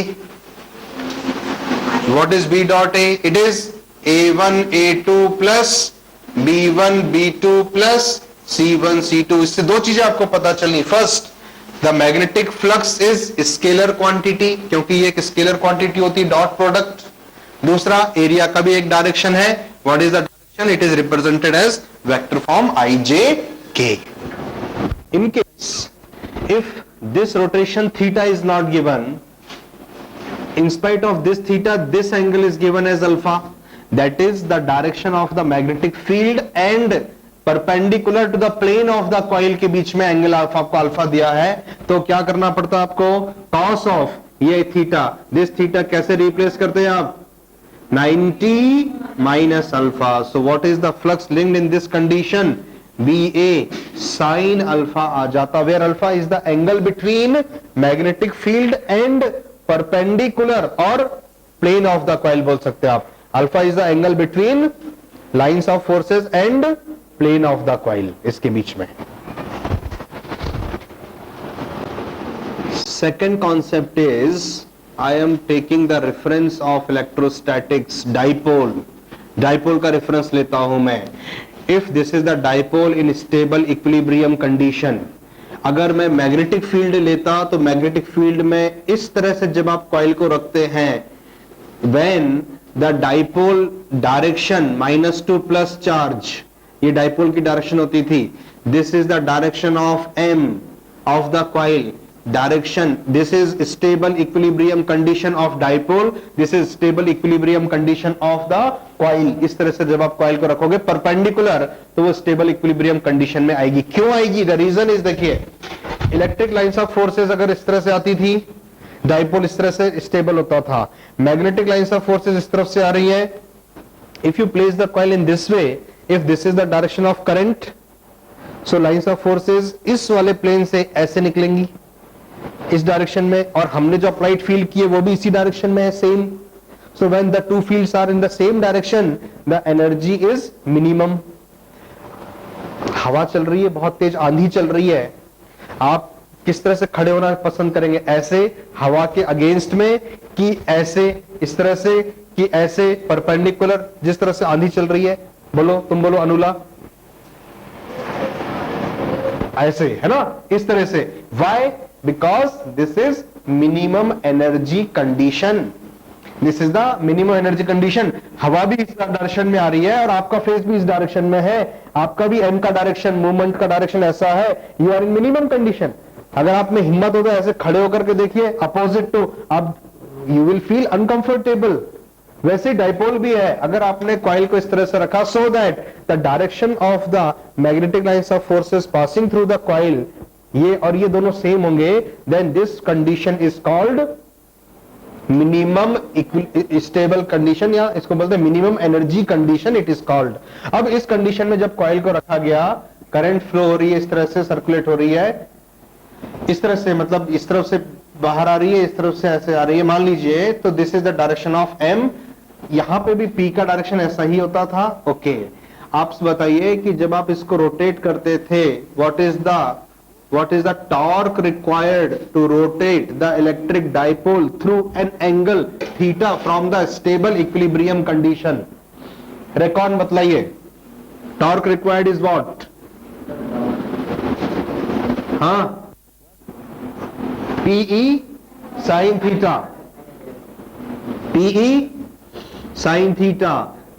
Speaker 1: What is B dot A? It is A1 A2 plus B1 B2 plus C1 C2. इससे दो चीजें आपको पता चलनी. First, the magnetic flux is scalar quantity, क्योंकि ये एक scalar quantity होती है dot product. दूसरा, एरिया का भी एक डायरेक्शन है. What is the direction? It is represented as vector form IJK. In case if this rotation theta is not given, in spite of this theta this angle is given as alpha. That is the direction of the magnetic field and perpendicular to the plane of the coil के बीच में angle आपको alpha दिया है. तो क्या करना पड़ता है आपको? कॉस ऑफ ये थीटा, दिस थीटा कैसे रिप्लेस करते हैं आप? 90 minus alpha. So what is the flux linked in this condition? BA sin alpha आ जाता, where alpha is the angle between magnetic field and perpendicular और plane of the coil बोल सकते हैं आप. Alpha is the angle between lines of forces and plane of the coil, इसके बीच में. Second concept is I am taking the reference of electrostatics, dipole. Dipole का reference लेता हूं मैं. If this is the dipole in stable equilibrium condition, अगर मैं magnetic field लेता तो मैग्नेटिक फील्ड में इस तरह से जब आप कॉइल को रखते हैं, when the dipole direction -2 plus charge, ये डाइपोल की डायरेक्शन होती थी. This is the direction of M of the coil. Direction, this is stable equilibrium condition of dipole, this is stable equilibrium condition of the coil. इस तरह से जब आप coil को रखोगे perpendicular तो वो stable equilibrium condition में आएगी. क्यों आएगी? The reason is, देखिए, इलेक्ट्रिक लाइन्स ऑफ फोर्सेस अगर इस तरह से आती थी, डाइपोल इस तरह से स्टेबल होता था. मैग्नेटिक लाइन्स ऑफ फोर्सेस इस तरफ से आ रही है. If you place the coil in this way, if this is the direction of current, so lines of forces इस वाले प्लेन से ऐसे निकलेंगी इस डायरेक्शन में, और हमने जो अप्लाइड फील्ड किए वो भी इसी डायरेक्शन में है, same. So when the two fields are in the same direction, the energy is minimum. हवा चल रही है, बहुत तेज आंधी चल रही है, आप किस तरह से खड़े होना पसंद करेंगे? ऐसे हवा के अगेंस्ट में, कि ऐसे इस तरह से, कि ऐसे परपेंडिकुलर जिस तरह से आंधी चल रही है? बोलो, तुम बोलो अनुला. ऐसे है ना, इस तरह से. Why? Because this is minimum energy condition. This is the minimum energy condition. हवा भी इस डायरेक्शन में आ रही है और आपका फेस भी इस डायरेक्शन में है. आपका भी m का डायरेक्शन, मूवमेंट का डायरेक्शन ऐसा है. You are in minimum condition. अगर आप में हिम्मत हो तो ऐसे खड़े होकर के देखिए, अपोजिट टू, आप you will feel uncomfortable. वैसे डाइपोल भी है. अगर आपने कॉइल को इस तरह से रखा, so that the direction of the magnetic lines of forces passing through the coil, ये और ये दोनों सेम होंगे, then this condition is called minimum stable condition, या इसको बोलते हैं minimum energy condition, it is called. अब इस कंडीशन में जब कॉइल को रखा गया, करंट फ्लो हो रही है, इस तरह से सर्कुलेट हो रही है, इस तरह से, मतलब इस तरफ से बाहर आ रही है, इस तरफ से ऐसे आ रही है, मान लीजिए. तो this is the direction of M. यहां पे भी P का डायरेक्शन ऐसा ही होता था. ओके, आप बताइए कि जब आप इसको रोटेट करते थे, what is the torque required to rotate the electric dipole through an angle theta from the stable equilibrium condition? रेकॉन बतलाइए, टॉर्क रिक्वायर्ड इज व्हाट? हाँ, PE sine theta, PE sine theta.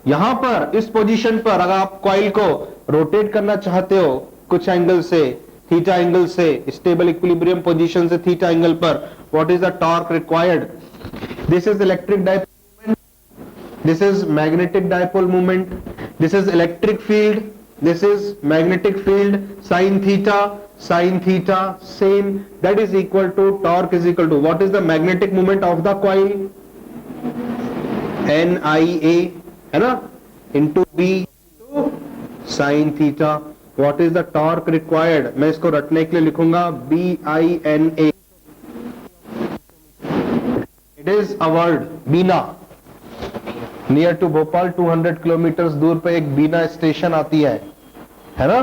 Speaker 1: यहां पर इस पोजीशन पर अगर आप कॉइल को रोटेट करना चाहते हो कुछ एंगल से, थीटा एंगल से, स्टेबल इक्विलिब्रियम पोजीशन से थीटा एंगल पर, what is the torque required? This is electric dipole moment, this is magnetic dipole moment, this is electric field, this is magnetic field, sin theta same, that is equal to torque is equal to what is the magnetic moment of the coil? NIA है ना, into B into sin theta. What is the torque required? मैं इसको रटने के लिए लिखूंगा BINA. It is a word, Bina. Near to Bhopal 200 kilometre दूर पे एक बीना स्टेशन आती है ना?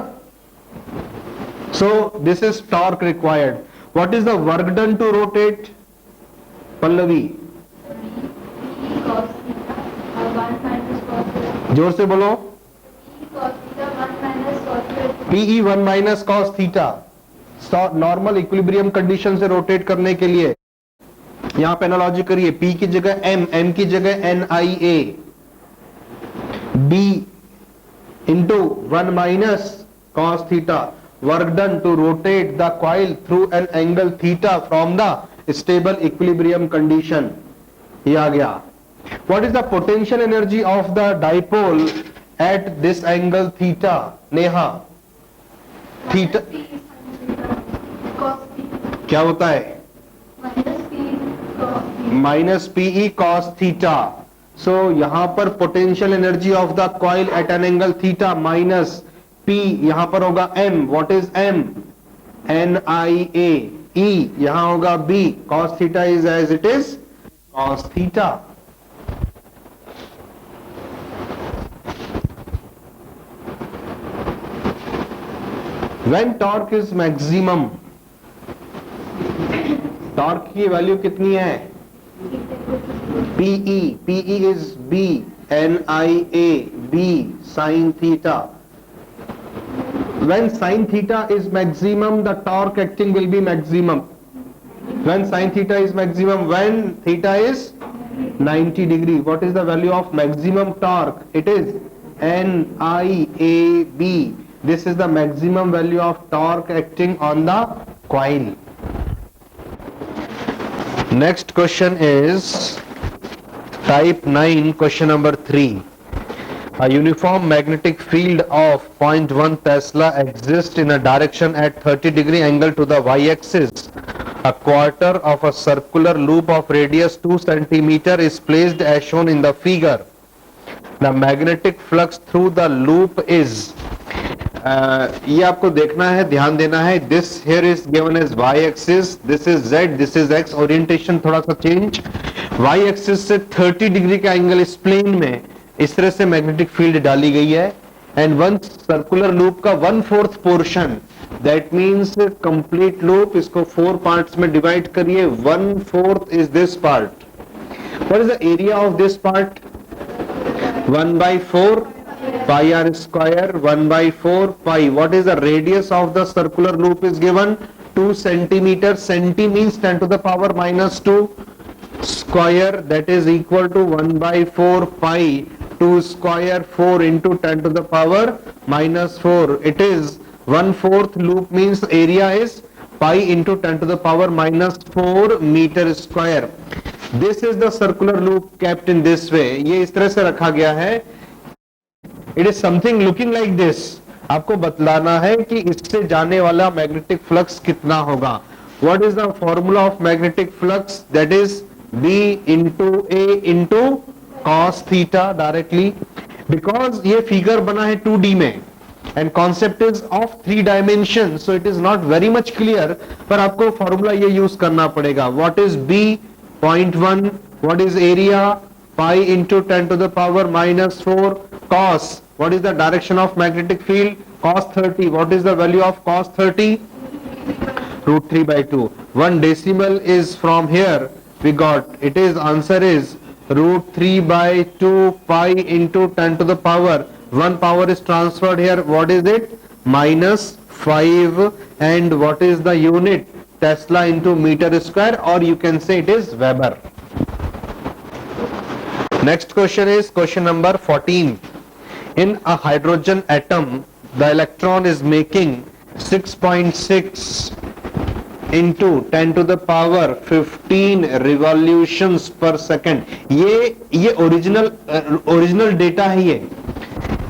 Speaker 1: So this is torque required. What is the work done to rotate? Pallavi जोर से बोलो। PE 1 minus cos theta, normal equilibrium condition से रोटेट करने के लिए यहां पे एनालॉजी करिए, P की जगह M की जगह NIA, B into 1 minus cos theta, work done to rotate the coil through an angle theta from the stable equilibrium condition. ये आ गया। What is the potential energy of the dipole at this angle theta? Neha, theta क्या होता है? Minus PE cos theta. So यहां पर potential energy of the coil at an angle theta minus P, यहां पर होगा M, what is M? NIA, E यहां होगा B, cos theta is as it is cos theta. When torque is maximum, torque की value कितनी है? PE is B, NIA, B sin theta. When sin theta is maximum, the torque acting will be maximum. When sin theta is maximum, when theta is 90 degree, what is the value of maximum torque? It is NIAB. This is the maximum value of torque acting on the coil. Next question is type 9, question number 3. A uniform magnetic field of 0.1 Tesla exists in a direction at 30 degree angle to the y-axis. A quarter of a circular loop of radius 2 centimeter is placed as shown in the figure. The magnetic flux through the loop is ये आपको देखना है, ध्यान देना है। This here is given as Y axis, this is Z, this is X. Orientation थोड़ा सा change, Y axis से 30 डिग्री का एंगल इस प्लेन में इस तरह से मैग्नेटिक फील्ड डाली गई है। एंड वन सर्कुलर लूप का 1/4 portion, that means complete loop, इसको 4 पार्ट्स में डिवाइड करिए। 1/4 is this part. What is the area of this part? 1/4 pi r square, 1/4 pi. What is the radius of the circular loop is given? 2 centimeter. Centi means 10 to the power minus 2 square, that is equal to 1/4 pi 2 square 4 into 10 to the power minus 4. It is 1/4 loop means area is pi into 10 to the power minus 4 meter square. This is the circular loop kept in this way. ये इस तरह से रखा गया है। It is something looking like this. आपको बतलाना है कि इससे जाने वाला मैग्नेटिक फ्लक्स कितना होगा। What is the formula of magnetic flux? That is B into A into cos theta directly. Because ये फिगर बना है 2D में and concept is of 3 dimensions, so it is not very much clear, पर आपको formula ये use करना पड़ेगा। What is B? 0.1. What is area? Pi into 10 to the power minus 4 cos. What is the direction of magnetic field? Cos 30. What is the value of cos 30? √3/2. 1 decimal is from here we got. It is answer is root 3 by 2 pi into 10 to the power. One power is transferred here. What is it? Minus 5. And what is the unit? Tesla into meter square, or you can say it is Weber. Next question is question number 14. In a hydrogen atom, the electron is making 6.6 into 10 to the power 15 revolutions per second. ये original data है ये.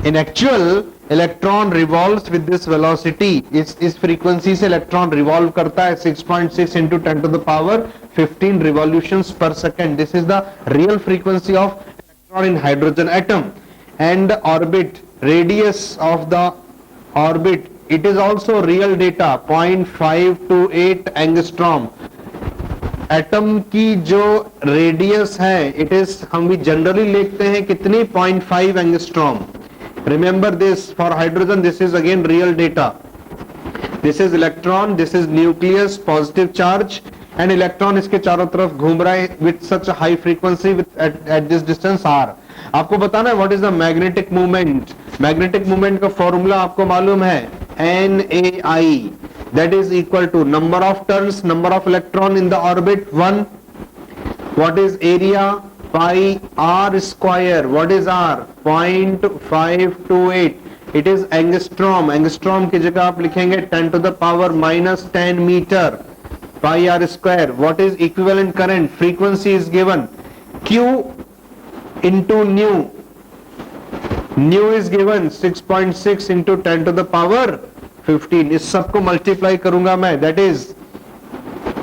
Speaker 1: In actual, electron revolves with this velocity. इस frequency से electron revolve करता है 6.6 into 10 to the power 15 revolutions per second. This is the real frequency of electron in hydrogen atom. And the orbit, radius of the orbit, it is also real data, 0.528 angstrom. Atom की जो radius है, it is हम भी generally लिखते हैं कितनी 0.5 angstrom. Remember this, for hydrogen this is again real data. This is electron, this is nucleus, positive charge, and electron इसके चारों तरफ घूम रहा है with such high frequency at this distance R. आपको बताना है what is the magnetic movement. Magnetic movement का फॉर्मूला आपको मालूम है, NAI, that is equal to number of turns, number of electron in the orbit 1. What is area? Pi r square. What is r? 0.528. It is angstrom. Angstrom की जगह आप लिखेंगे 10 to the power minus 10 meter. Pi r square. What is equivalent current? Frequency is given. Q into nu. Nu is given 6.6 into 10 to the power 15. इस सबको multiply करूंगा मैं, that is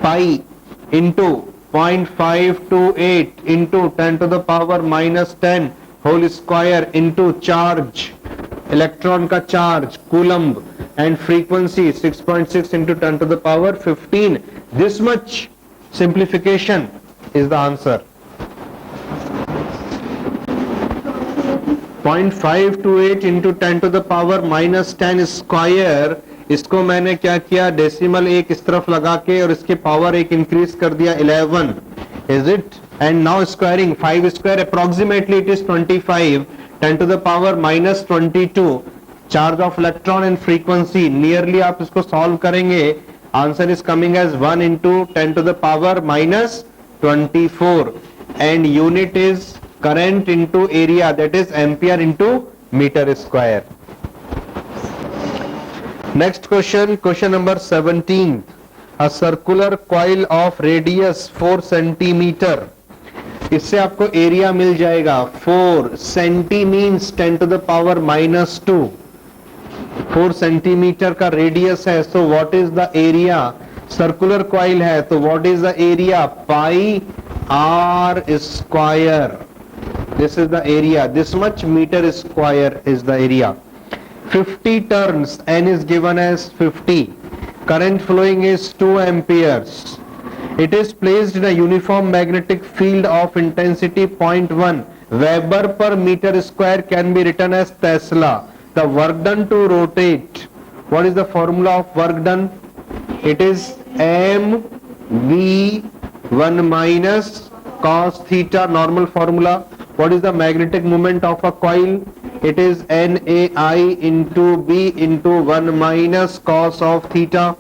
Speaker 1: pi into 0.528 into 10 to the power minus 10 whole square into charge, electron का charge coulomb, and frequency 6.6 into 10 to the power 15. This much simplification is the answer. 0.528 into 10 to the power minus 10 square. इसको मैंने क्या किया, decimal एक इस तरफ लगा के और इसके पावर एक इंक्रीज कर दिया 11. Is it? And now squaring 5 square approximately it is 25. 10 to the power minus 22. Charge of electron and frequency nearly आप इसको सॉल्व करेंगे, answer is coming as 1 into 10 to the power minus 24. And unit is current into area, that is ampere into meter square. Next question, question number 17. A circular coil of radius 4 centimeter. इससे आपको area मिल जाएगा 4 centi means 10 to the power minus 2. 4 centimetre का radius है, so what is the area? Circular coil है तो what is the area? Pi r square. This is the area. This much meter square is the area. 50 turns. N is given as 50. Current flowing is 2 amperes. It is placed in a uniform magnetic field of intensity 0.1. Weber per meter square can be written as Tesla. The work done to rotate. What is the formula of work done? It is mv1 minus cos theta, normal formula. What is the magnetic moment of a coil? It is NAI into B into 1 minus cos of theta.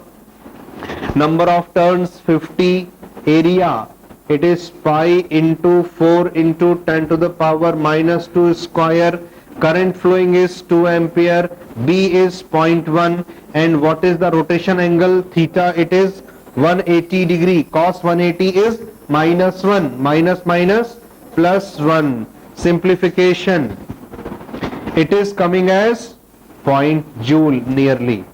Speaker 1: Number of turns 50. Area, it is pi into 4 into 10 to the power minus 2 square. Current flowing is 2 ampere. B is 0.1. And what is the rotation angle? Theta, it is 180 degree. Cos 180 is minus 1. Minus minus plus 1. Simplification, it is coming as 0.0 joule nearly.